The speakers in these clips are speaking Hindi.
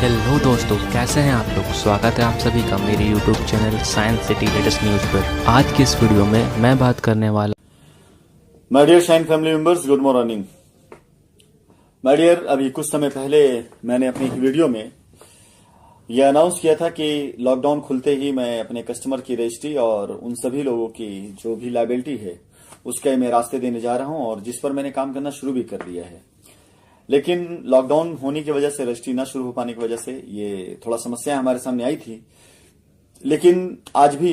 हेलो दोस्तों, कैसे हैं आप लोग। स्वागत है आप सभी का मेरे YouTube channel science city latest news पर। आज की इस वीडियो में मैं बात करने वाला my dear Shine family members, good morning. My dear, अभी कुछ समय पहले मैंने अपनी एक वीडियो में यह अनाउंस किया था कि लॉकडाउन खुलते ही मैं अपने कस्टमर की रजिस्ट्री और उन सभी लोगों की जो भी लायबिलिटी है उसके मैं रास्ते देने जा रहा हूं, और जिस पर मैंने काम करना शुरू भी कर दिया है। लेकिन लॉकडाउन होने की वजह से, रजिस्ट्री ना शुरू हो पाने की वजह से ये थोड़ा समस्या हमारे सामने आई थी। लेकिन आज भी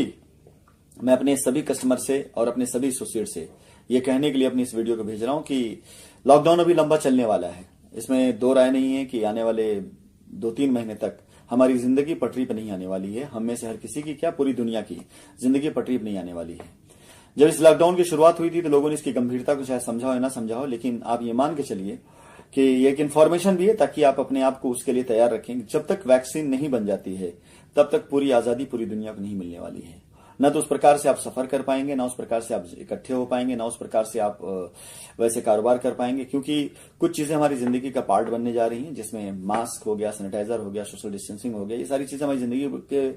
मैं अपने सभी कस्टमर से और अपने सभी एसोसिएट से ये कहने के लिए अपनी इस वीडियो को भेज रहा हूं कि लॉकडाउन अभी लंबा चलने वाला है। इसमें दो राय नहीं है कि आने वाले 2-3 महीने तक हमारी जिंदगी पटरी पर नहीं आने वाली है। हम में से हर किसी की क्या, पूरी दुनिया की जिंदगी पटरी पर नहीं आने वाली है। जब इस लॉकडाउन की शुरुआत हुई थी तो लोगों ने इसकी गंभीरता को चाहे समझा हो या ना समझा हो, लेकिन आप ये मान के चलिए कि ये एक इन्फॉर्मेशन भी है ताकि आप अपने आप को उसके लिए तैयार रखें। जब तक वैक्सीन नहीं बन जाती है तब तक पूरी आजादी पूरी दुनिया को नहीं मिलने वाली है। न तो उस प्रकार से आप सफर कर पाएंगे, ना उस प्रकार से आप इकट्ठे हो पाएंगे, ना उस प्रकार से आप वैसे कारोबार कर पाएंगे, क्योंकि कुछ चीजें हमारी जिंदगी का पार्ट बनने जा रही हैं, जिसमें मास्क हो गया, सैनिटाइजर हो गया, सोशल डिस्टेंसिंग हो गया, ये सारी चीजें हमारी जिंदगी के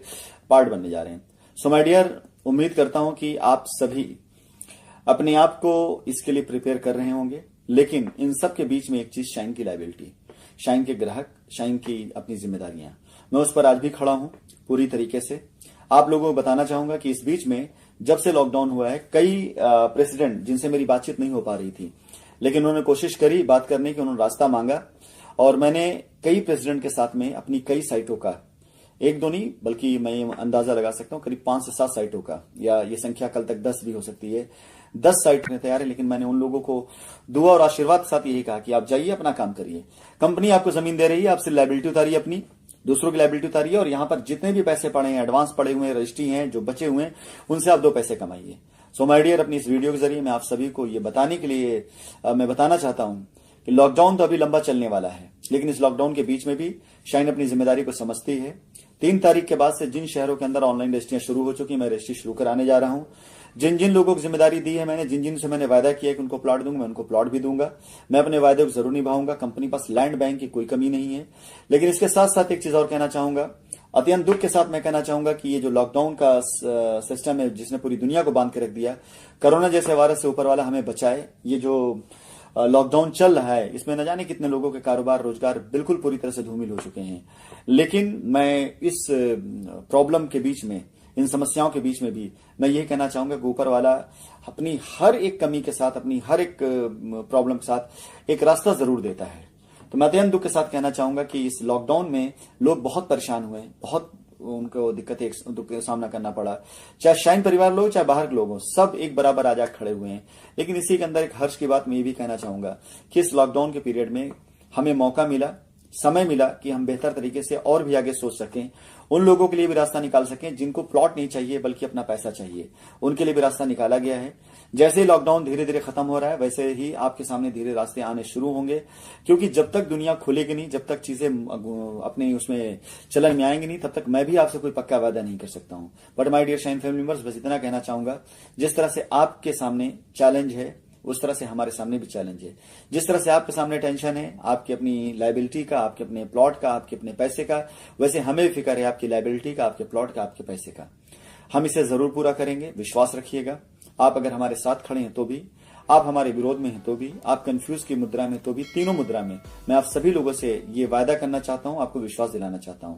पार्ट बनने जा रहे हैं। सो माय डियर, उम्मीद करता हूं कि आप सभी अपने आप को इसके लिए प्रिपेयर कर रहे होंगे। लेकिन इन सब के बीच में एक चीज, शाइन की लायबिलिटी, शाइन के ग्राहक, शाइन की अपनी जिम्मेदारियां, मैं उस पर आज भी खड़ा हूं पूरी तरीके से। आप लोगों को बताना चाहूंगा कि इस बीच में जब से लॉकडाउन हुआ है, कई प्रेसिडेंट जिनसे मेरी बातचीत नहीं हो पा रही थी, लेकिन उन्होंने कोशिश करी बात करने की, उन्होंने रास्ता मांगा, और मैंने कई प्रेसिडेंट के साथ में अपनी कई साइटों का, एक दो नहीं बल्कि मैं अंदाजा लगा सकता हूं करीब 5 से 7 साइटों का, या ये संख्या कल तक 10 भी हो सकती है, 10 साइट में तैयार है। लेकिन मैंने उन लोगों को दुआ और आशीर्वाद के साथ यही कहा कि आप जाइए, अपना काम करिए। कंपनी आपको जमीन दे रही है, आपसे लायबिलिटी उतारिए, अपनी दूसरों की लायबिलिटी उतारिए, और यहां पर जितने भी पैसे पड़े हैं, एडवांस पड़े हुए हैं, रजिस्ट्री हैं जो बचे हुए हैं, उनसे आप 2 पैसे कमाइए। सो माय डियर, अपनी इस वीडियो के जरिए मैं आप सभी को ये बताने के लिए मैं बताना चाहता हूं कि लॉकडाउन तो अभी लंबा चलने वाला है, लेकिन इस लॉकडाउन के बीच में भी शाइन अपनी जिम्मेदारी को समझती है। 3 तारीख के बाद से जिन शहरों के अंदर ऑनलाइन रजिस्ट्रियां शुरू हो चुकी, मैं रजिस्ट्री शुरू कराने जा रहा हूं। जिन जिन लोगों को जिम्मेदारी दी है मैंने, जिन जिन से मैंने वायदा किया कि उनको प्लॉट दूंगा, मैं उनको प्लॉट भी दूंगा। मैं अपने वायदे को जरूर निभाऊंगा। कंपनी पास लैंड बैंक की कोई कमी नहीं है। लेकिन इसके साथ साथ एक चीज और कहना चाहूंगा, अत्यंत दुख के साथ मैं कहना चाहूंगा कि ये जो लॉकडाउन का सिस्टम है, जिसने पूरी दुनिया को बांध के रख दिया, कोरोना जैसे वायरस से ऊपर वाला हमें बचाए। ये जो लॉकडाउन चल रहा है, इसमें न जाने कितने लोगों के कारोबार, रोजगार बिल्कुल पूरी तरह से धूमिल हो चुके हैं। लेकिन मैं इस प्रॉब्लम के बीच में, इन समस्याओं के बीच में भी मैं ये कहना चाहूंगा कि ऊपर वाला अपनी हर एक कमी के साथ, अपनी हर एक प्रॉब्लम के साथ एक रास्ता जरूर देता है। तो मैं अत्यंत दुख के साथ कहना चाहूंगा कि इस लॉकडाउन में लोग बहुत परेशान हुए, बहुत उनको दिक्कतें, दुख का सामना करना पड़ा। चाहे शाइन परिवार लोग, चाहे बाहर के लोग, सब एक बराबर आज खड़े हुए हैं। लेकिन इसी के अंदर एक हर्ष की बात मैं ये भी कहना चाहूंगा कि इस लॉकडाउन के पीरियड में हमें मौका मिला, समय मिला कि हम बेहतर तरीके से और भी आगे सोच सकें। उन लोगों के लिए भी रास्ता निकाल सकें जिनको प्लॉट नहीं चाहिए बल्कि अपना पैसा चाहिए, उनके लिए भी रास्ता निकाला गया है। जैसे ही लॉकडाउन धीरे धीरे खत्म हो रहा है, वैसे ही आपके सामने धीरे रास्ते आने शुरू होंगे, क्योंकि जब तक दुनिया खुलेगी नहीं, जब तक चीजें अपने उसमें चलन में आएंगी नहीं, तब तक मैं भी आपसे कोई पक्का वादा नहीं कर सकता हूं। But my dear Shine family members, बस इतना कहना चाहूंगा, जिस तरह से आपके सामने चैलेंज है उस तरह से हमारे सामने भी चैलेंज है। जिस तरह से आपके सामने टेंशन है आपकी अपनी लायबिलिटी का, आपके अपने प्लॉट का, आपके अपने पैसे का, वैसे हमें भी फिक्र है आपकी लायबिलिटी का, आपके प्लॉट का, आपके पैसे का। हम इसे जरूर पूरा करेंगे, विश्वास रखिएगा। आप अगर हमारे साथ खड़े हैं तो भी, आप हमारे विरोध में हैं तो भी, आप कंफ्यूज की मुद्रा में तो भी, तीनों मुद्रा में मैं आप सभी लोगों से ये वायदा करना चाहता हूं, आपको विश्वास दिलाना चाहता हूं